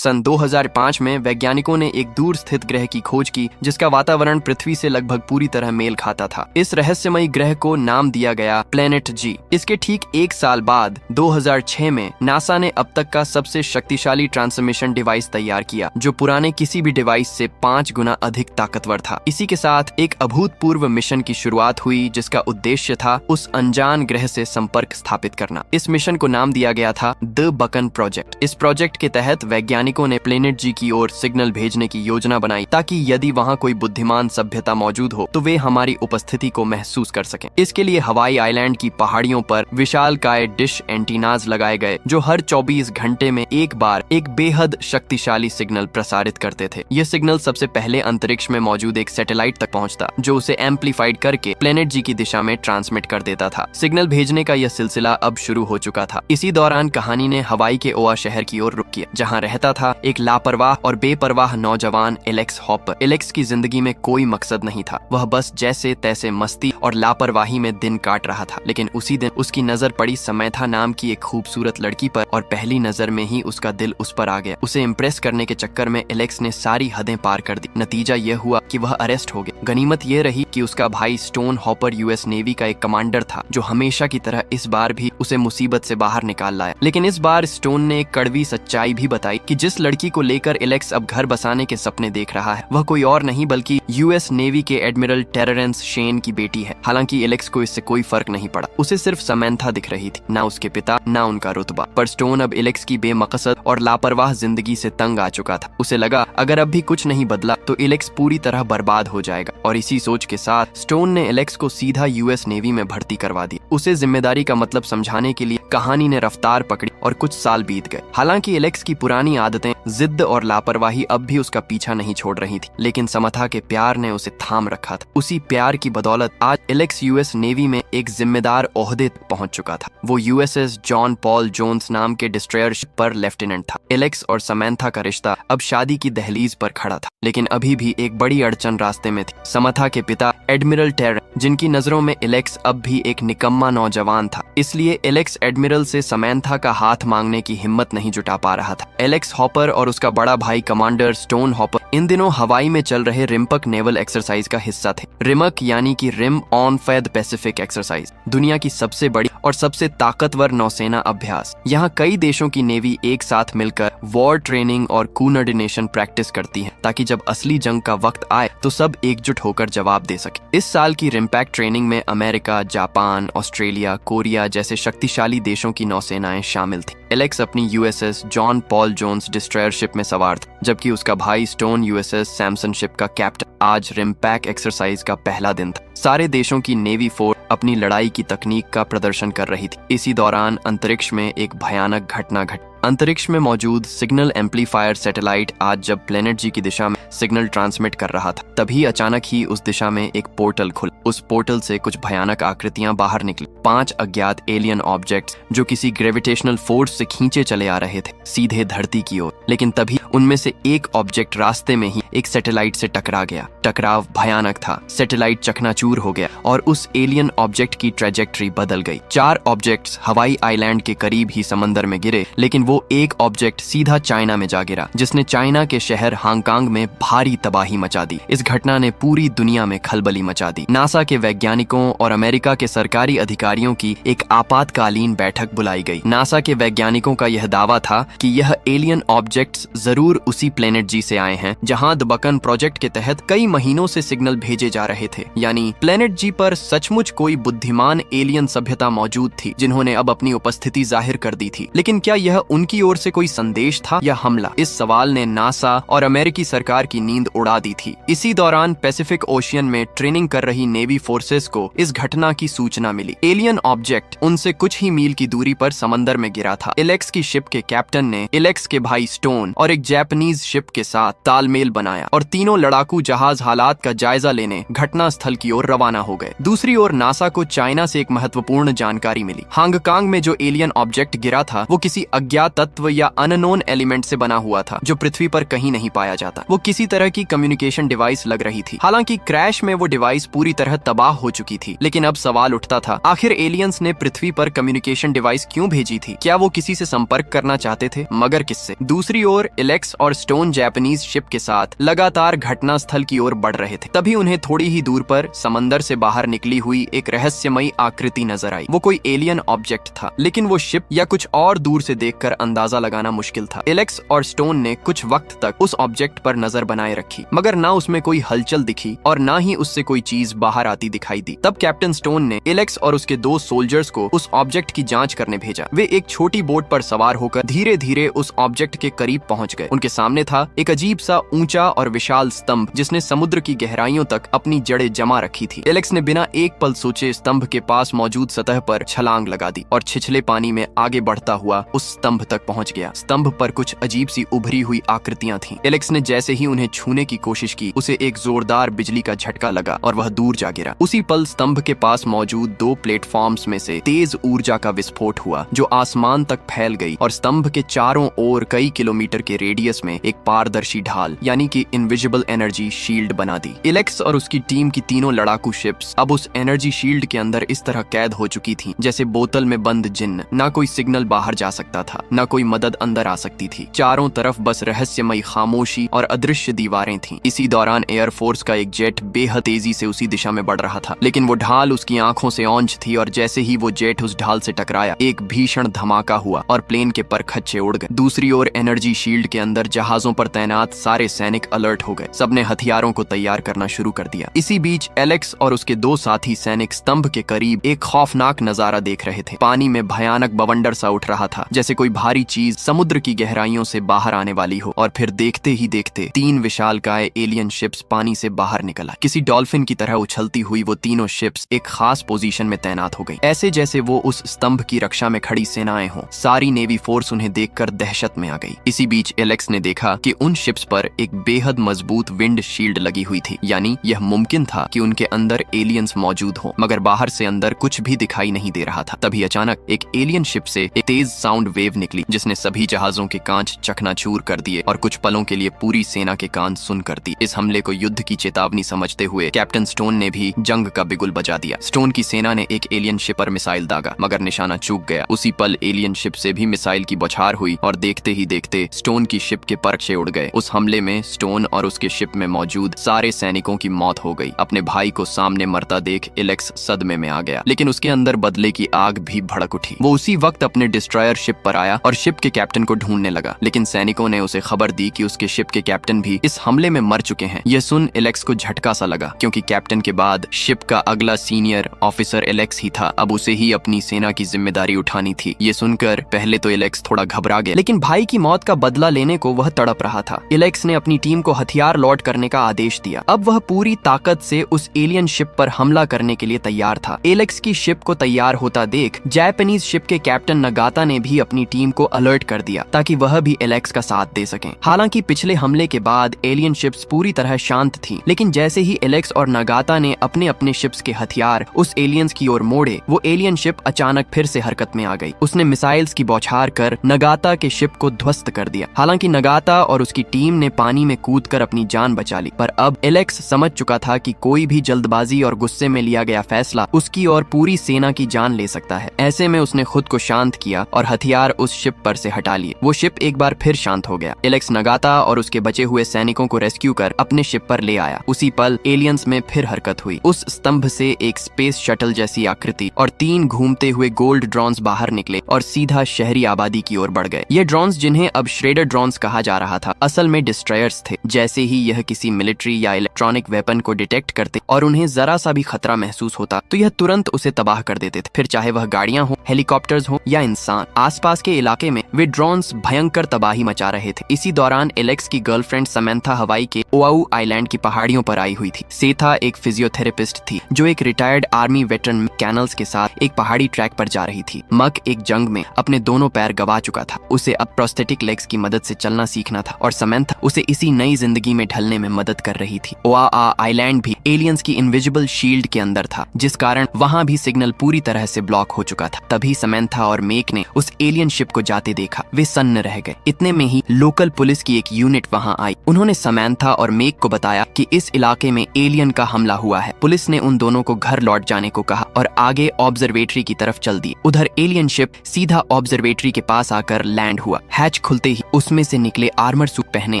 सन 2005 में वैज्ञानिकों ने एक दूर स्थित ग्रह की खोज की जिसका वातावरण पृथ्वी से लगभग पूरी तरह मेल खाता था। इस रहस्यमयी ग्रह को नाम दिया गया प्लेनेट जी। इसके ठीक एक साल बाद 2006 में नासा ने अब तक का सबसे शक्तिशाली ट्रांसमिशन डिवाइस तैयार किया जो पुराने किसी भी डिवाइस से 5 गुना अधिक ताकतवर था। इसी के साथ एक अभूतपूर्व मिशन की शुरुआत हुई जिसका उद्देश्य था उस अनजान ग्रह से संपर्क स्थापित करना। इस मिशन को नाम दिया गया था द बकन प्रोजेक्ट। इस प्रोजेक्ट के तहत वैज्ञानिकों ने प्लेनेट जी की ओर सिग्नल भेजने की योजना बनाई ताकि यदि वहां कोई बुद्धिमान सभ्यता मौजूद हो तो वे हमारी उपस्थिति को महसूस कर सकें। इसके लिए हवाई आइलैंड की पहाड़ियों पर विशालकाय डिश एंटीनाज लगाए गए जो हर 24 घंटे में एक बार एक बेहद शक्तिशाली सिग्नल प्रसारित करते थे। यह सिग्नल सबसे पहले अंतरिक्ष में मौजूद एक सैटेलाइट तक पहुंचता जो उसे एम्पलीफाइड करके प्लेनेट जी की दिशा में ट्रांसमिट कर देता था। सिग्नल भेजने का यह सिलसिला अब शुरू हो चुका था। इसी दौरान कहानी ने हवाई के ओआ शहर की ओर रुख किया जहां रहता था एक लापरवाह और बेपरवाह नौजवान एलेक्स हॉपर। एलेक्स की जिंदगी में कोई मकसद नहीं था, वह बस जैसे तैसे मस्ती और लापरवाही में दिन काट रहा था। लेकिन उसी दिन उसकी नजर पड़ी समैथा नाम की एक खूबसूरत लड़की पर और पहली नजर में ही उसका दिल उस पर आ गया। उसे इम्प्रेस करने के चक्कर में एलेक्स ने सारी हदें पार कर दी। नतीजा यह हुआ कि वह अरेस्ट हो गया। गनीमत यह रही कि उसका भाई स्टोन हॉपर यूएस नेवी का एक कमांडर था जो हमेशा की तरह इस बार भी उसे मुसीबत से बाहर निकाल लाया। लेकिन इस बार स्टोन ने एक कड़वी सच्चाई भी बताई कि जिस लड़की को लेकर एलेक्स अब घर बसाने के सपने देख रहा है वह कोई और नहीं बल्कि यूएस नेवी के एडमिरल टेरेंस शेन की बेटी है। हालांकि एलेक्स को इससे कोई फर्क नहीं पड़ा, उसे सिर्फ समैथा दिख रही थी, ना उसके पिता ना उनका रुतबा। पर स्टोन अब एलेक्स की बेमकसद और लापरवाह जिंदगी से तंग आ चुका था। उसे लगा अगर अब भी कुछ नहीं बदला तो एलेक्स पूरी तरह बर्बाद हो जाएगा और इसी सोच के साथ स्टोन ने एलेक्स को सीधा यूएस नेवी में भर्ती करवा दिया। उसे जिम्मेदारी का मतलब समझाने के लिए कहानी ने रफ्तार पकड़ी और कुछ साल बीत गए। हालांकि एलेक्स की पुरानी आदतें, जिद्द और लापरवाही अब भी उसका पीछा नहीं छोड़ रही थी, लेकिन समथा के प्यार ने उसे थाम रखा था। उसी प्यार की बदौलत आज एलेक्स यूएस नेवी में एक जिम्मेदार ओहदे तक पहुंच चुका था। वो यूएसएस जॉन पॉल जोन्स नाम के डिस्ट्रॉयर शिप पर लेफ्टिनेंट था। एलेक्स और समैथा का रिश्ता अब शादी की दहलीज पर खड़ा था, लेकिन अभी भी एक बड़ी अड़चन रास्ते में थी। समथा के पिता एडमिरल टेरेंस, जिनकी नजरों में एलेक्स अब भी एक निकम्मा नौजवान था, इसलिए एलेक्स एडमिरल से समैथा का हाथ मांगने की हिम्मत नहीं जुटा पा रहा था। एलेक्स हॉपर और उसका बड़ा भाई कमांडर स्टोन हॉपर इन दिनों हवाई में चल रहे रिम्पक नेवल एक्सरसाइज का हिस्सा थे। रिमक यानी कि रिम ऑन फैद पैसिफिक एक्सरसाइज, दुनिया की सबसे बड़ी और सबसे ताकतवर नौसेना अभ्यास। यहाँ कई देशों की नेवी एक साथ मिलकर वॉर ट्रेनिंग और कोऑर्डिनेशन प्रैक्टिस करती है ताकि जब असली जंग का वक्त आए तो सब एकजुट होकर जवाब दे सके। इस साल की रिम्पैक ट्रेनिंग में अमेरिका, जापान, ऑस्ट्रेलिया, कोरिया जैसे शक्तिशाली देशों की नौसेनाएं शामिल थी। एलेक्स अपनी USS John Paul Jones destroyer ship में सवार था, जबकि उसका भाई स्टोन यूएसएस सैमसन शिप का कैप्टन। आज रिम्पैक एक्सरसाइज का पहला दिन था। सारे देशों की नेवी फोर्स अपनी लड़ाई की तकनीक का प्रदर्शन कर रही थी। इसी दौरान अंतरिक्ष में एक भयानक घटना घटी। अंतरिक्ष में मौजूद सिग्नल एम्पलीफायर सैटेलाइट आज जब प्लेनेट जी की दिशा में सिग्नल ट्रांसमिट कर रहा था तभी अचानक ही उस दिशा में एक पोर्टल खुला। उस पोर्टल से कुछ भयानक आकृतियां बाहर निकली। 5 अज्ञात एलियन ऑब्जेक्ट्स जो किसी ग्रेविटेशनल फोर्स से खींचे चले आ रहे थे सीधे धरती की ओर। लेकिन तभी उनमें से एक ऑब्जेक्ट रास्ते में ही एक सैटेलाइट से टकरा गया। टकराव भयानक था, सैटेलाइट चकनाचूर हो गया और उस एलियन ऑब्जेक्ट की ट्रैजेक्टरी बदल गई। 4 ऑब्जेक्ट्स हवाई आइलैंड के करीब ही समंदर में गिरे, लेकिन वो एक ऑब्जेक्ट सीधा चाइना में जा गिरा जिसने चाइना के शहर हांगकांग में भारी तबाही मचा दी। इस घटना ने पूरी दुनिया में खलबली मचा दी। नासा के वैज्ञानिकों और अमेरिका के सरकारी अधिकारियों की एक आपातकालीन बैठक बुलाई गई। नासा के वैज्ञानिकों का यह दावा था कि यह एलियन ऑब्जेक्ट्स जरूर उसी प्लेनेट जी से आए हैं जहां द बकन प्रोजेक्ट के तहत कई महीनों से सिग्नल भेजे जा रहे थे। यानी प्लेनेट जी पर सचमुच कोई बुद्धिमान एलियन सभ्यता मौजूद थी जिन्होंने अब अपनी उपस्थिति जाहिर कर दी थी। लेकिन क्या यह उनकी ओर से कोई संदेश था या हमला? इस सवाल ने नासा और अमेरिकी सरकार की नींद उड़ा दी थी। इसी दौरान पैसिफिक ओशियन में ट्रेनिंग कर रही नेवी फोर्सेस को इस घटना की सूचना मिली। एलियन ऑब्जेक्ट उनसे कुछ ही मील की दूरी पर समंदर में गिरा था। एलेक्स की शिप के कैप्टन ने एलेक्स के भाई स्टोन और एक जापानीज शिप के साथ तालमेल बनाया और तीनों लड़ाकू जहाज हालात का जायजा लेने घटना स्थल की ओर रवाना हो गए। दूसरी ओर नासा को चाइना से एक महत्वपूर्ण जानकारी मिली। हांगकांग में जो एलियन ऑब्जेक्ट गिरा था वो किसी अज्ञात तत्व या अननोन एलिमेंट से बना हुआ था जो पृथ्वी पर कहीं नहीं पाया जाता। वो किसी तरह की कम्युनिकेशन डिवाइस लग रही थी। हालांकि क्रैश में वो डिवाइस पूरी तरह तबाह हो चुकी थी, लेकिन अब सवाल उठता था आखिर एलियंस ने पृथ्वी पर कम्युनिकेशन डिवाइस क्यों भेजी थी? क्या वो किसी से संपर्क करना चाहते थे? मगर किससे? दूसरी दूसरी ओर एलेक्स और स्टोन जापानीज शिप के साथ लगातार घटनास्थल की ओर बढ़ रहे थे। तभी उन्हें थोड़ी ही दूर पर समंदर से बाहर निकली हुई एक रहस्यमयी आकृति नजर आई। वो कोई एलियन ऑब्जेक्ट था, लेकिन वो शिप या कुछ और दूर से देखकर अंदाजा लगाना मुश्किल था। एलेक्स और स्टोन ने कुछ वक्त तक उस ऑब्जेक्ट पर नजर बनाए रखी, मगर ना उसमें कोई हलचल दिखी और ना ही उससे कोई चीज बाहर आती दिखाई दी। तब कैप्टन स्टोन ने एलेक्स और उसके 2 सोल्जर्स को उस ऑब्जेक्ट की जांच करने भेजा। वे एक छोटी बोट पर सवार होकर धीरे धीरे उस ऑब्जेक्ट के करीब पहुंच गए। उनके सामने था एक अजीब सा ऊंचा और विशाल स्तंभ, जिसने समुद्र की गहराइयों तक अपनी जड़ें जमा रखी थी। एलेक्स ने बिना एक पल सोचे स्तंभ के पास मौजूद सतह पर छलांग लगा दी और छिछले पानी में आगे बढ़ता हुआ उस स्तंभ तक पहुंच गया। स्तंभ पर कुछ अजीब सी उभरी हुई आकृतियां थीं। एलेक्स ने जैसे ही उन्हें छूने की कोशिश की, उसे एक जोरदार बिजली का झटका लगा और वह दूर जा गिरा। उसी पल स्तंभ के पास मौजूद 2 प्लेटफॉर्म्स में से तेज ऊर्जा का विस्फोट हुआ, जो आसमान तक फैल गई और स्तंभ के चारों ओर कई किलोमीटर के रेडियस में एक पारदर्शी ढाल यानी कि इनविजिबल एनर्जी शील्ड बना दी। एलेक्स और उसकी टीम की तीनों लड़ाकू शिप्स अब उस एनर्जी शील्ड के अंदर इस तरह कैद हो चुकी थी जैसे बोतल में बंद जिन्न। ना कोई सिग्नल बाहर जा सकता था, ना कोई मदद अंदर आ सकती थी। चारों तरफ बस रहस्यमयी खामोशी और अदृश्य दीवारें थीं। इसी दौरान एयरफोर्स का एक जेट बेहद तेजी से उसी दिशा में बढ़ रहा था, लेकिन वो ढाल उसकी आंखों से औंध थी और जैसे ही वो जेट उस ढाल से टकराया, एक भीषण धमाका हुआ और प्लेन के परखच्चे उड़ गए। दूसरी ओर एनर्जी शील्ड के अंदर जहाजों पर तैनात सारे सैनिक अलर्ट हो गए। सबने हथियारों को तैयार करना शुरू कर दिया। इसी बीच एलेक्स और उसके 2 साथी सैनिक स्तंभ के करीब एक खौफनाक नजारा देख रहे थे। पानी में भयानक बवंडर सा उठ रहा था, जैसे कोई भारी चीज समुद्र की गहराइयों से बाहर आने वाली हो। और फिर देखते ही देखते 3 विशालकाय एलियन शिप्स पानी से बाहर निकला। किसी डॉल्फिन की तरह उछलती हुई वो तीनों शिप्स एक खास पोजीशन में तैनात हो गई, ऐसे जैसे वो उस स्तंभ की रक्षा में खड़ी सेनाएं हों। सारी नेवी फोर्स उन्हें देखकर दहशत में आ गई। इसी बीच एलेक्स ने देखा कि उन शिप्स पर एक बेहद मजबूत विंड शील्ड लगी हुई थी, यानी यह मुमकिन था कि उनके अंदर एलियंस मौजूद हो, मगर बाहर से अंदर कुछ भी दिखाई नहीं दे रहा था। तभी अचानक एक एलियन शिप से एक तेज साउंड वेव निकली, जिसने सभी जहाजों के कांच चकनाचूर कर दिए और कुछ पलों के लिए पूरी सेना के कान सुन कर दी। इस हमले को युद्ध की चेतावनी समझते हुए कैप्टन स्टोन ने भी जंग का बिगुल बजा दिया। स्टोन की सेना ने एक एलियन शिप पर मिसाइल दागा, मगर निशाना चूक गया। उसी पल एलियन शिप से भी मिसाइल की बौछार हुई और देखते ही देखते स्टोन की शिप के परखचे उड़ गए। उस हमले में स्टोन और उसके शिप में मौजूद सारे सैनिकों की मौत हो गई। अपने भाई को सामने मरता देख एलेक्स सदमे में आ गया, लेकिन उसके अंदर बदले की आग भी भड़क उठी। वो उसी वक्त अपने डिस्ट्रॉयर शिप पर आया और शिप के कैप्टन को ढूंढने लगा, लेकिन सैनिकों ने उसे खबर दी कि उसके शिप के कैप्टन भी इस हमले में मर चुके हैं। यह सुन एलेक्स को झटका सा लगा, क्योंकि कैप्टन के बाद शिप का अगला सीनियर ऑफिसर एलेक्स ही था। अब उसे ही अपनी सेना की जिम्मेदारी उठानी थी। ये सुनकर पहले तो एलेक्स थोड़ा घबरा गया, लेकिन भाई की मौत का बदला लेने को वह तड़प रहा था। एलेक्स ने अपनी टीम को हथियार लॉड करने का आदेश दिया। अब वह पूरी ताकत से उस एलियन शिप पर हमला करने के लिए तैयार था। एलेक्स की शिप को तैयार होता देख जापानीज शिप के कैप्टन नगाता ने भी अपनी टीम को अलर्ट कर दिया, ताकि वह भी एलेक्स का साथ दे सकें। हालांकि पिछले हमले के बाद एलियन शिप्स पूरी तरह शांत थीं, लेकिन जैसे ही एलेक्स और नगाता ने अपने अपने शिप्स के हथियार उस एलियंस की ओर मोड़े, वो एलियन शिप अचानक फिर से हरकत में आ गई। उसने मिसाइल्स की बौछार कर नगाता के शिप को ध्वस्त कर दिया। हालांकि नगाता और उसकी टीम ने पानी में कूदकर अपनी जान बचा ली, पर अब एलेक्स समझ चुका था कि कोई भी जल्दबाजी और गुस्से में लिया गया फैसला उसकी और पूरी सेना की जान ले सकता है। ऐसे में उसने खुद को शांत किया और हथियार उस शिप पर से हटा लिए। वो शिप एक बार फिर शांत हो गया। एलेक्स नगाता और उसके बचे हुए सैनिकों को रेस्क्यू कर अपने शिप पर ले आया। उसी पल एलियंस में फिर हरकत हुई। उस स्तंभ से एक स्पेस शटल जैसी आकृति और 3 घूमते हुए गोल्ड ड्रोन्स बाहर निकले और सीधा शहरी आबादी की ओर बढ़ गए। ये ड्रोन्स, जिन्हें अब श्रेडर ड्रोन्स कहा जा रहा था, असल में डिस्ट्रॉयर्स थे। जैसे ही यह किसी मिलिट्री या इलेक्ट्रॉनिक वेपन को डिटेक्ट करते और उन्हें जरा सा भी खतरा महसूस होता, तो यह तुरंत उसे तबाह कर देते थे, फिर चाहे वह गाड़ियां हो, हेलीकॉप्टर्स हो या इंसान। आसपास के इलाके में वे ड्रोन्स भयंकर तबाही मचा रहे थे। इसी दौरान एलेक्स की गर्लफ्रेंड समंथा हवाई के ओआऊ आइलैंड की पहाड़ियों पर आई हुई थी। सेथा एक फिजियोथेरेपिस्ट थी जो एक रिटायर्ड आर्मी वेटरन कैनल्स के साथ एक पहाड़ी ट्रैक पर जा रही थी। मक एक जंग में अपने दोनों पैर गवा चुका था। उसे अब प्रोस्थेटिक लेग्स की मदद से चलना सीखना था और समंथा उसे इसी नई जिंदगी में ढलने में मदद कर रही थी। ओआआ आइलैंड भी एलियंस की इनविजिबल शील्ड के अंदर था, जिस कारण वहां भी सिग्नल पूरी तरह से ब्लॉक हो चुका था। तभी समंथा और मेक ने उस एलियन शिप को जाते देखा। वे सन्न रह गए। इतने में ही लोकल पुलिस की एक यूनिट वहां आई। उन्होंने समंथा और मेक को बताया कि इस इलाके में एलियन का हमला हुआ है। पुलिस ने उन दोनों को घर लौट जाने को कहा और आगे ऑब्जर्वेटरी की तरफ चल दी। उधर एलियन शिप सीधा ऑब्जर्वेटरी के पास आकर लैंड हुआ। हैच खुलते खुलते ही उसमें से निकले आर्मर सूट पहने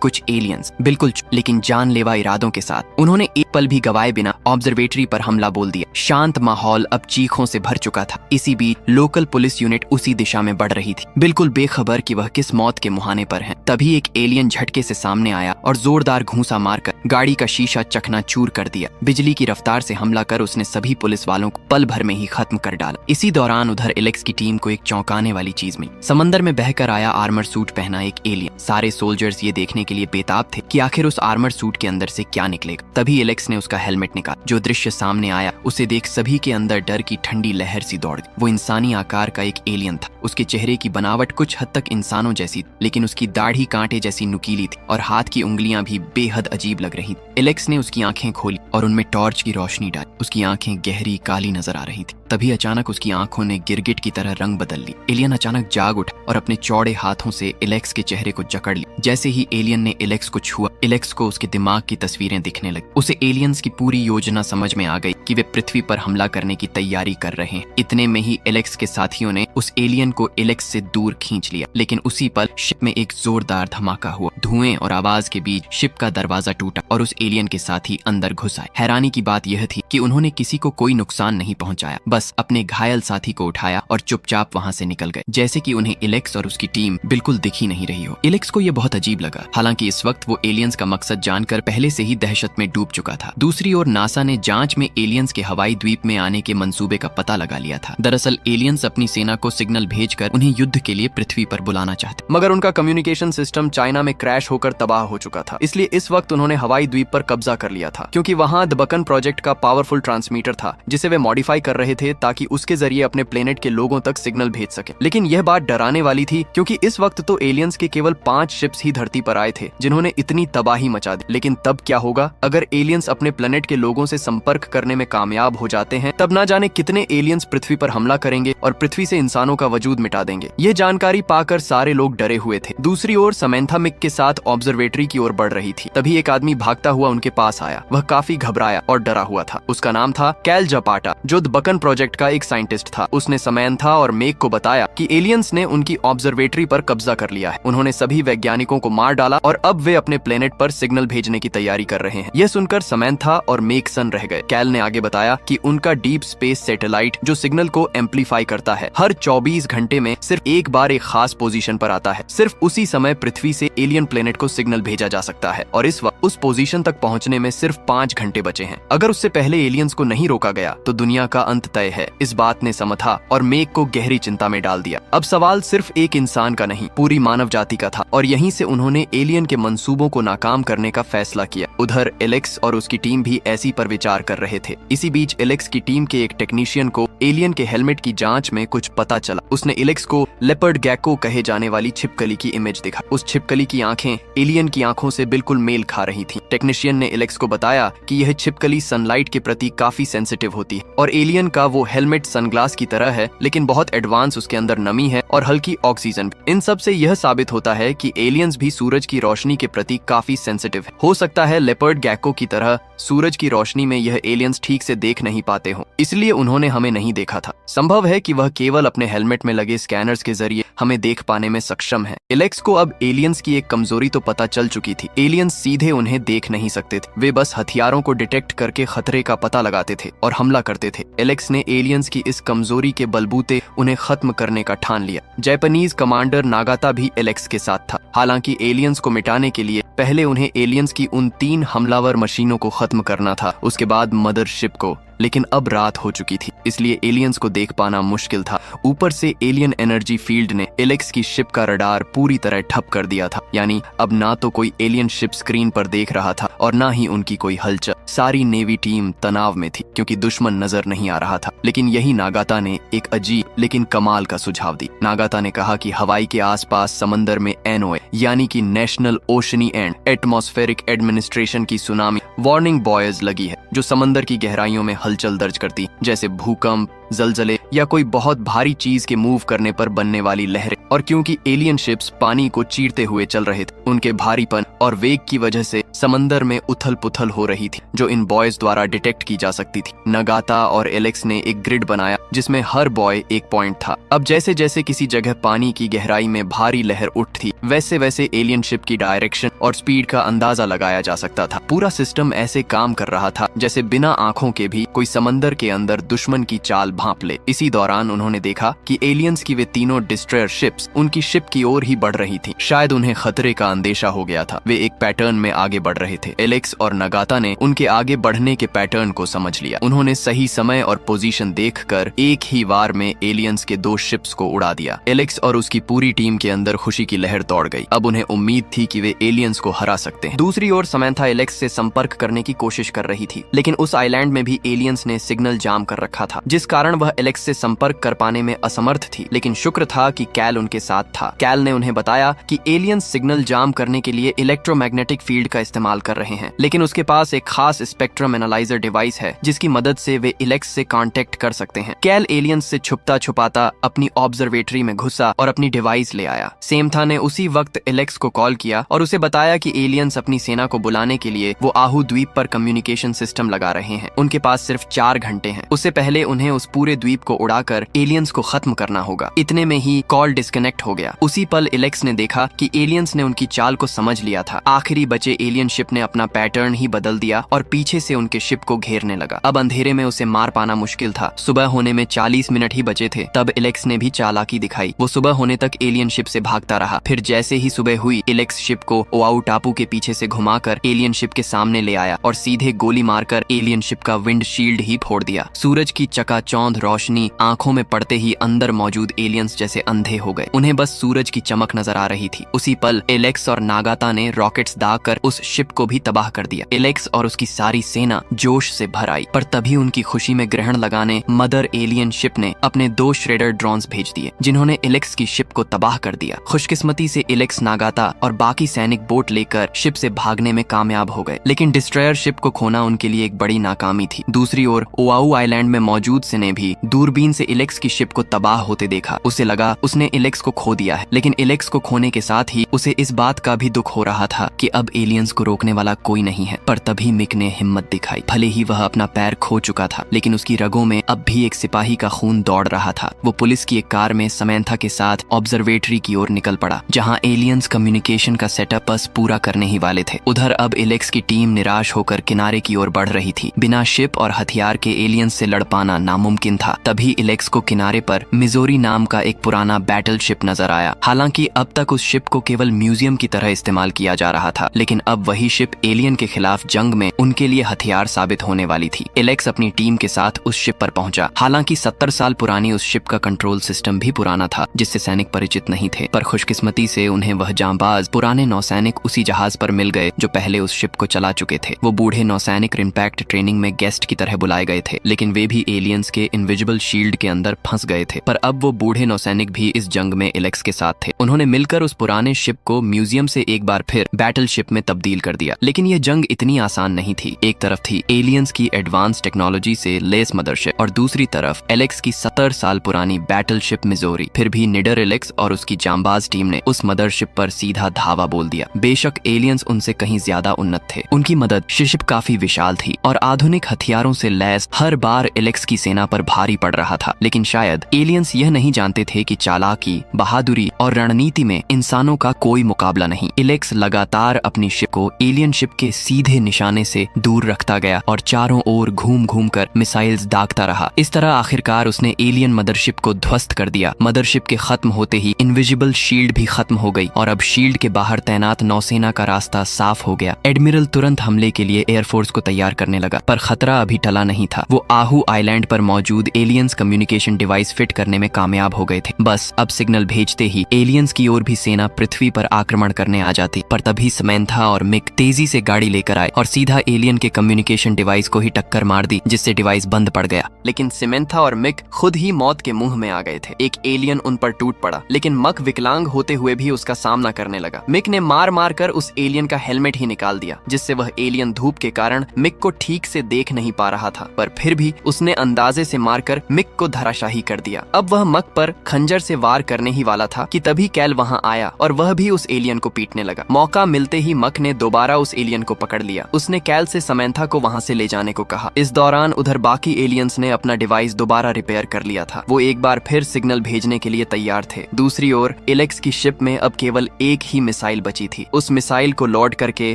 कुछ एलियंस, बिल्कुल लेकिन जानलेवा इरादों के साथ। उन्होंने एक पल भी गवाए बिना ऑब्जर्वेटरी पर हमला बोल दिया। शांत माहौल अब चीखों से भर चुका था। इसी बीच लोकल पुलिस यूनिट उसी दिशा में बढ़ रही थी, बिल्कुल बेखबर कि वह किस मौत के मुहाने पर है। तभी एक एलियन झटके से सामने आया और जोरदार घूंसा मारकर गाड़ी का शीशा चकनाचूर कर दिया। बिजली की रफ्तार से हमला कर उसने सभी पुलिस वालों को पल भर में ही खत्म कर डाला। इसी दौरान उधर एलेक्स की टीम को एक चौंकाने वाली चीज मिली। समंदर में बहकर आया आर्मर सूट पहना एक एलियन। सारे सोल्जर्स ये देखने के लिए बेताब थे कि आखिर उस आर्मर सूट के अंदर से क्या निकलेगा। तभी एलेक्स ने उसका हेलमेट निकाला। जो दृश्य सामने आया उसे देख सभी के अंदर डर की ठंडी लहर सी दौड़ गई। वो इंसानी आकार का एक एलियन था। उसके चेहरे की बनावट कुछ हद तक इंसानों जैसी थी, लेकिन उसकी दाढ़ी कांटे जैसी नुकीली थी और हाथ की उंगलियां भी बेहद अजीब लग रही थी। एलेक्स ने उसकी आंखें खोली और उनमें टॉर्च की रोशनी डाली। उसकी आंखें गहरी काली नजर आ रही थी। तभी अचानक उसकी आंखों ने गिरगिट की तरह रंग बदल ली। एलियन अचानक जाग उठा और अपने चौड़े हाथों से एलेक्स के चेहरे को जकड़ ली। जैसे ही एलियन ने एलेक्स को छुआ, एलेक्स को उसके दिमाग की तस्वीरें दिखने लगी। उसे एलियंस की पूरी योजना समझ में आ गई कि वे पृथ्वी पर हमला करने की तैयारी कर रहे हैं। इतने में ही एलेक्स के साथियों ने उस एलियन को एलेक्स से दूर खींच लिया, लेकिन उसी पल शिप में एक जोरदार धमाका हुआ। धुएं और आवाज के बीच शिप का दरवाजा टूटा और उस एलियन के साथी अंदर घुस आए। हैरानी की बात यह थी कि उन्होंने किसी को कोई नुकसान नहीं पहुंचाया, बस अपने घायल साथी को उठाया और चुपचाप वहां से निकल गए, जैसे कि उन्हें एलेक्स और उसकी टीम बिल्कुल दिख ही नहीं रही हो। एलेक्स को यह बहुत अजीब लगा। हालांकि इस वक्त वो एलियंस का मकसद जानकर पहले से ही दहशत में डूब चुका था। दूसरी ओर नासा ने जांच में एलियंस के हवाई द्वीप में आने के मंसूबे का पता लगा लिया था। दरअसल एलियंस अपनी सेना को सिग्नल भेजकर उन्हें युद्ध के लिए पृथ्वी पर बुलाना चाहते, मगर उनका कम्युनिकेशन सिस्टम चाइना में क्रैश होकर तबाह हो चुका था। इसलिए इस वक्त उन्होंने हवाई द्वीप पर कब्जा कर लिया था, क्योंकि वहां द बकन प्रोजेक्ट का पावरफुल ट्रांसमीटर था, जिसे वे मॉडिफाई कर रहे थे ताकि उसके जरिए अपने प्लेनेट के लोगों तक सिग्नल भेज सके। लेकिन यह बात डराने वाली थी, क्योंकि इस वक्त तो एलियंस के केवल 5 शिप्स ही धरती पर आए थे जिन्होंने इतनी तबाही मचा दी। लेकिन तब क्या होगा अगर एलियंस अपने प्लेनेट के लोगों से संपर्क करने में कामयाब हो जाते हैं? तब ना जाने कितने एलियंस पृथ्वी पर हमला करेंगे और पृथ्वी से इंसानों का वजूद मिटा देंगे। ये जानकारी पाकर सारे लोग डरे हुए थे। दूसरी ओर समैंथा मिक के साथ ऑब्जर्वेटरी की ओर बढ़ रही थी। तभी एक आदमी भागता हुआ उनके पास आया। वह काफी घबराया और डरा हुआ था। उसका नाम था कैल जपाटा, जो द बकन प्रोजेक्ट का एक साइंटिस्ट था। उसने समैंथा और मेक को बताया कि एलियंस ने उनकी ऑब्जर्वेटरी पर कब्जा कर लिया है। उन्होंने सभी वैज्ञानिकों को मार डाला और अब वे अपने प्लेनेट पर सिग्नल भेजने की तैयारी कर रहे हैं। यह सुनकर समैंथा और मेक सन रह गए। कैल ने आगे बताया कि उनका डीप स्पेस सैटेलाइट जो सिग्नल को एम्पलीफाई करता है, हर 24 घंटे में सिर्फ एक बार एक खास पोजीशन पर आता है। सिर्फ उसी समय पृथ्वी से एलियन प्लेनेट को सिग्नल भेजा जा सकता है और इस वक्त उस पोजीशन तक पहुंचने में सिर्फ 5 घंटे बचे हैं। अगर उससे पहले एलियंस को नहीं रोका गया तो दुनिया का अंत तय है। इस बात ने समथा और मेक को गहरी चिंता में डाल दिया। अब सवाल सिर्फ एक इंसान का नहीं, पूरी मानव जाति का था और यहीं से उन्होंने एलियन के मंसूबों को नाकाम करने का फैसला किया। उधर एलेक्स और उसकी टीम भी ऐसी पर विचार कर रहे थे। इसी बीच एलेक्स की टीम के एक टेक्नीशियन को एलियन के हेलमेट की जांच में कुछ पता चला। उसने एलेक्स को लेपर्ड गैको कहे जाने वाली छिपकली की इमेज दिखा। उस छिपकली की आंखें एलियन की आंखों से बिल्कुल मेल खा रही थीं। टेक्नीशियन ने एलेक्स को बताया कि यह छिपकली सनलाइट के प्रति काफी सेंसिटिव होती है और एलियन का वो हेलमेट सनग्लास की तरह है, लेकिन बहुत एडवांस उसके अंदर नमी है और हल्की ऑक्सीजन। इन सब से यह साबित होता है कि एलियंस भी सूरज की रोशनी के प्रति काफी सेंसिटिव है। हो सकता है लेपर्ड गैको की तरह सूरज की रोशनी में यह एलियंस ठीक से देख नहीं पाते हो, इसलिए उन्होंने हमें नहीं देखा था। संभव है कि वह केवल अपने हेलमेट में लगे स्कैनर्स के जरिए हमें देख पाने में सक्षम है। एलेक्स को अब एलियंस की एक कमजोरी तो पता चल चुकी थी। एलियंस सीधे उन्हें देख नहीं सकते थे। वे बस हथियारों को डिटेक्ट करके खतरे का पता लगाते थे और हमला करते थे। एलेक्स ने एलियंस की इस कमजोरी के बलबूते उन्हें खत्म करने का ठान लिया। जापानीज कमांडर नागाता भी एलेक्स के साथ था। हालांकि एलियंस को मिटाने के लिए पहले उन्हें एलियंस की उन 3 हमलावर मशीनों को खत्म करना था, उसके बाद मदरशिप को। लेकिन अब रात हो चुकी थी, इसलिए एलियंस को देख पाना मुश्किल था। ऊपर से एलियन एनर्जी फील्ड ने एलेक्स की शिप का रडार पूरी तरह ठप कर दिया था। यानी अब ना तो कोई एलियन शिप स्क्रीन पर देख रहा था और ना ही उनकी कोई हलचल। सारी नेवी टीम तनाव में थी क्योंकि दुश्मन नजर नहीं आ रहा था। लेकिन यही नागाता ने एक अजीब लेकिन कमाल का सुझाव दी। नागाता ने कहा कि हवाई के आसपास समंदर में एनओए यानी कि नेशनल ओशनी एंड एटमॉस्फेरिक एडमिनिस्ट्रेशन की सुनामी वार्निंग बॉयज लगी है, जो समंदर की गहराइयों में हलचल दर्ज करती, जैसे भूकंप, जलजले या कोई बहुत भारी चीज के मूव करने पर बनने वाली लहरें। और क्योंकि एलियन शिप्स पानी को चीरते हुए चल रहे थे, उनके भारीपन और वेग की वजह से समंदर में उथल पुथल हो रही थी जो इन बॉयज द्वारा डिटेक्ट की जा सकती थी। नगाता और एलेक्स ने एक ग्रिड बनाया जिसमें हर बॉय एक पॉइंट था। अब जैसे जैसे किसी जगह पानी की गहराई में भारी लहर उठती, वैसे वैसे एलियन शिप की डायरेक्शन और स्पीड का अंदाजा लगाया जा सकता था। पूरा सिस्टम ऐसे काम कर रहा था जैसे बिना आंखों के भी कोई समंदर के अंदर दुश्मन की चाल भांप ले। इसी दौरान उन्होंने देखा कि एलियंस की वे तीनों डिस्ट्रॉयर शिप्स उनकी शिप की ओर ही बढ़ रही थी। शायद उन्हें खतरे का अंदेशा हो गया था। वे एक पैटर्न में आगे बढ़ रहे थे। एलेक्स और नगाता ने उनके आगे बढ़ने के पैटर्न को समझ लिया। उन्होंने सही समय और पोजीशन देखकर एक ही वार में एलियंस के 2 शिप्स को उड़ा दिया। एलेक्स और उसकी पूरी टीम के अंदर खुशी की लहर दौड़ गई। अब उन्हें उम्मीद थी कि वे एलियंस को हरा सकते हैं। दूसरी ओर समंथा एलेक्स से संपर्क करने की कोशिश कर रही थी, लेकिन उस आइलैंड में भी एलियंस ने सिग्नल जाम कर रखा था, जिस कारण वह एलेक्स से संपर्क कर पाने में असमर्थ थी। लेकिन शुक्र था कि कैल उनके साथ था। कैल ने उन्हें बताया कि एलियंस सिग्नल जाम करने के लिए इलेक्ट्रोमैग्नेटिक फील्ड का इस्तेमाल कर रहे हैं, लेकिन उसके पास एक खास स्पेक्ट्रम एनालाइजर डिवाइस है जिसकी मदद से वे एलेक्स से कांटेक्ट कर सकते हैं। कैल एलियंस से छुपता छुपाता अपनी ऑब्जर्वेटरी में घुसा और अपनी डिवाइस ले आया। सेमथा ने उसी वक्त एलेक्स को कॉल किया और उसे बताया कि एलियंस अपनी सेना को बुलाने के लिए वो आहू द्वीप पर कम्युनिकेशन सिस्टम लगा रहे हैं। उनके पास सिर्फ 4 घंटे हैं। उससे पहले उन्हें उस पूरे द्वीप को उड़ाकर एलियंस को खत्म करना होगा। इतने में ही कॉल डिस्कनेक्ट हो गया। उसी पल एलेक्स ने देखा कि एलियंस ने उनकी चाल को समझ लिया था। आखिरी बचे एलियन शिप ने अपना पैटर्न ही बदल दिया और पीछे से उनके शिप को घेरने लगा। अब अंधेरे में उसे मार पाना मुश्किल था। सुबह होने में 40 मिनट ही बचे थे। तब एलेक्स ने भी चालाकी दिखाई। वो सुबह होने तक एलियन शिप से भागता रहा। फिर जैसे ही सुबह हुई, एलेक्स शिप को ओआऊ टापू के पीछे से घुमाकर एलियन शिप के सामने ले आया और सीधे गोली मारकर एलियन शिप का विंड शील्ड ही फोड़ दिया। सूरज की चकाचौंध रोशनी आंखों में पड़ते ही अंदर मौजूद एलियंस जैसे अंधे हो गए। उन्हें बस सूरज की चमक नजर आ रही थी। उसी पल एलेक्स और नागाता ने रॉकेट्स दागकर उस शिप को भी तबाह कर दिया। एलेक्स और उसकी सारी सेना जोश से भर आई, पर तभी उनकी खुशी में ग्रहण लगाने मदर एलियन शिप ने अपने 2 श्रेडर ड्रोन्स भेज दिए, जिन्होंने एलेक्स की शिप को तबाह कर दिया। खुशकिस्मती से एलेक्स, नागाता और बाकी सैनिक बोट लेकर शिप से भागने में कामयाब हो गए, लेकिन डिस्ट्रॉयर शिप को खोना उनके लिए एक बड़ी नाकामी थी। दूसरी ओर ओआऊ आइलैंड में मौजूद से ने भी दूरबीन से एलेक्स की शिप को तबाह होते देखा। उसे लगा उसने एलेक्स को खो दिया है, लेकिन एलेक्स को खोने के साथ ही उसे इस बात का भी दुख हो रहा था कि अब एलियंस को रोकने वाला कोई नहीं है। पर तभी मिक ने हिम्मत दिखाई। भले ही वह अपना पैर खो चुका था, लेकिन उसकी रगों में अब भी एक सिपाही का खून दौड़ रहा था। वो पुलिस की एक कार में समंथा के साथ ऑब्जर्वेटरी की ओर निकल पड़ा, जहां एलियंस कम्युनिकेशन का सेटअप बस पूरा करने ही वाले थे। उधर अब एलेक्स की टीम निराश होकर किनारे की ओर बढ़ रही थी। बिना शिप और हथियार के एलियंस से लड़ पाना नामुमकिन था। तभी एलेक्स को किनारे पर मिजोरी नाम का एक पुराना बैटल शिप नजर आया। हालांकि अब तक उस शिप को केवल म्यूजियम की तरह इस्तेमाल किया जा रहा था, लेकिन अब वही शिप एलियन के खिलाफ जंग में उनके लिए हथियार साबित होने वाली थी। एलेक्स अपनी टीम के साथ उस शिप पर पहुंचा। हालांकि 70 साल पुरानी उस शिप का कंट्रोल सिस्टम भी पुराना था, जिससे सैनिक परिचित नहीं थे। पर खुशकिस्मती से उन्हें वह जांबाज पुराने नौसैनिक उसी जहाज पर मिल गए जो पहले उस शिप को चला चुके थे। वो बूढ़े नौसैनिक इम्पैक्ट ट्रेनिंग में गेस्ट की तरह बुलाए गए थे, लेकिन वे भी एलियंस के इनविजिबल शील्ड के अंदर फंस गए थे। पर अब वो बूढ़े नौसैनिक भी इस जंग में एलेक्स के साथ थे। उन्होंने मिलकर उस पुराने शिप को म्यूजियम से एक बार फिर बैटल शिप में तब्दील कर दिया। लेकिन यह जंग इतनी आसान नहीं थी। एक तरफ थी एलियंस की एडवांस टेक्नोलॉजी से लेस मदरशिप और दूसरी तरफ एलेक्स की 70 साल पुरानी बैटल शिप मिजोरी। फिर भी निडर एलेक्स और उसकी जांबाज टीम ने उस मदरशिप पर सीधा धावा बोल दिया। बेशक एलियंस उनसे कहीं ज्यादा उन्नत थे। उनकी मदद शिप काफी विशाल थी और आधुनिक हथियारों से लैस हर बार एलेक्स की सेना पर भारी पड़ रहा था। लेकिन शायद एलियंस यह नहीं जानते थे कि चालाकी, बहादुरी और रणनीति में इंसानों का कोई मुकाबला नहीं। एलेक्स लगातार अपनी शिप को एलियन शिप के सीधे निशाने से दूर रखता गया और चारों ओर घूम घूम कर मिसाइल्स दागता रहा। इस तरह आखिरकार उसने एलियन मदरशिप को ध्वस्त कर दिया। मदरशिप के खत्म होते ही इनविजिबल शील्ड भी खत्म हो गई और अब शील्ड के बाहर तैनात नौसेना का रास्ता साफ हो गया। एडमिरल तुरंत हमले के लिए एयरफोर्स को तैयार करने लगा, पर खतरा अभी टला नहीं था। वो आहू आइलैंड पर मौजूद एलियंस कम्युनिकेशन डिवाइस फिट करने में कामयाब हो गए थे। बस अब सिग्नल भेजते ही एलियंस की ओर भी सेना पृथ्वी पर आक्रमण करने आ जाती। पर तभी समंथा और मिक तेजी से गाड़ी लेकर आए और सीधा एलियन के कम्युनिकेशन डिवाइस को ही टक्कर मार दी, जिससे डिवाइस बंद पड़ गया। लेकिन समंथा और मिक खुद ही मौत के मुंह में आ गए थे। एक एलियन उन पर टूट पड़ा, लेकिन मक विकलांग होते हुए भी उसका सामना करने लगा। मिक ने मार मार कर उस एलियन का हेलमेट ही निकाल दिया, जिससे वह एलियन धूप के कारण मिक को ठीक से देख नहीं पा रहा था। पर फिर भी उसने अंदाजे से मारकर मिक को धराशाही कर दिया। अब वह मक पर खंजर से वार करने ही वाला था कि तभी कैल वहां आया और वह भी उस एलियन को पीटने लगा। मौके मौका मिलते ही मक ने दोबारा उस एलियन को पकड़ लिया। उसने कैल से समंथा को वहां से ले जाने को कहा। इस दौरान उधर बाकी एलियंस ने अपना डिवाइस दोबारा रिपेयर कर लिया था। वो एक बार फिर सिग्नल भेजने के लिए तैयार थे। दूसरी ओर इलेक्स की शिप में अब केवल एक ही मिसाइल बची थी। उस मिसाइल को लॉन्च करके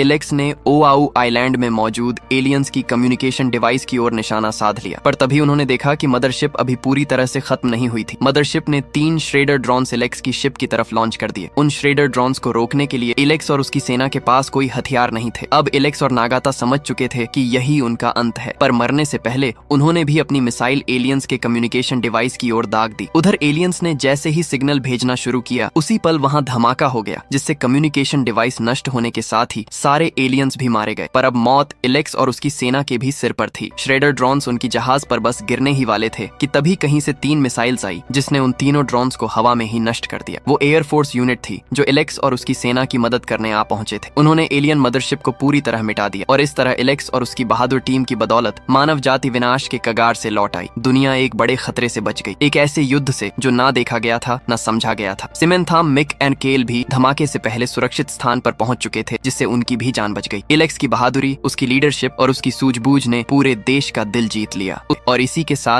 इलेक्स ने ओआऊ आइलैंड में मौजूद एलियंस की कम्युनिकेशन डिवाइस की ओर निशाना साध लिया। पर तभी उन्होंने देखा कि मदरशिप अभी पूरी तरह से खत्म नहीं हुई थी। मदरशिप ने 3 श्रेडर ड्रोन्स इलेक्स की शिप की तरफ लॉन्च कर दिए। उन श्रेडर ड्रोन्स को रोकने के लिए इलेक्स और उसकी सेना के पास कोई हथियार नहीं थे। अब इलेक्स और नागाता समझ चुके थे कि यही उनका अंत है। पर मरने से पहले उन्होंने भी अपनी मिसाइल एलियंस के कम्युनिकेशन डिवाइस की ओर दाग दी। उधर एलियंस ने जैसे ही सिग्नल भेजना शुरू किया, उसी पल वहां धमाका हो गया, जिससे कम्युनिकेशन डिवाइस नष्ट होने के साथ ही सारे एलियंस भी मारे गए। पर अब मौत इलेक्स और उसकी सेना के भी सिर पर थी। श्रेडर ड्रोन्स उनकी जहाज पर बस गिरने ही वाले थे कि तभी कहीं से 3 मिसाइल्स आई, जिसने उन तीनों ड्रोन्स को हवा में ही नष्ट कर दिया। वो एयरफोर्स यूनिट थी जो इलेक्स और उसकी सेना की मदद करने आ पहुंचे थे। उन्होंने एलियन मदरशिप को पूरी तरह मिटा दिया और इस तरह इलेक्स और उसकी बहादुर टीम की बदौलत मानव जाति विनाश के कगार से लौट आई। दुनिया एक बड़े खतरे से बच गई, एक ऐसे युद्ध से जो ना देखा गया था न समझा गया था। सिमेंथा, मिक एंड केल भी धमाके से पहले सुरक्षित स्थान पर पहुंच चुके थे, जिससे उनकी भी जान बच गई। इलेक्स की बहादुरी, उसकी लीडरशिप और उसकी सूझबूझ ने पूरे देश का दिल जीत लिया और इसी के साथ